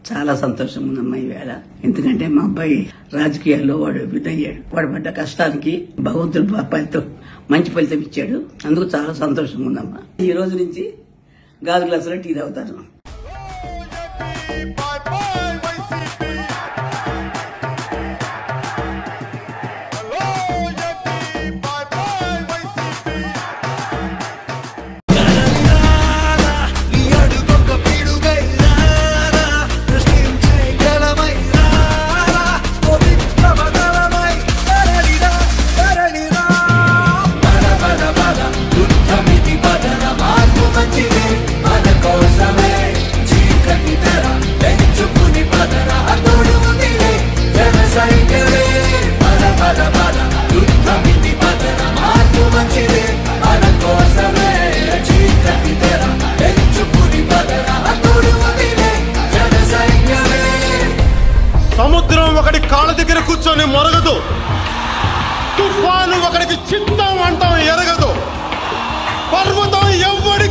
చాలా సంతోషంగా ఉందమ్మా ఈవేళ. ఎందుకంటే మా అబ్బాయి రాజకీయాల్లో వాడు విధయ్యాడు. వాడు పడ్డ కష్టానికి భగవంతుడు అబ్బాయితో మంచి ఫలితం ఇచ్చాడు. అందుకు చాలా సంతోషంగా ఉందమ్మా. ఈ రోజు నుంచి గాజు గ్లాసులో టీ తాగుతాను. సముద్రం ఒకటి కాళ్ళ దగ్గర కూర్చొని మొరగదు, తుఫాను ఒకడికి చిత్తం అంటాం ఎరగదు, పర్వతం ఎవ్వడి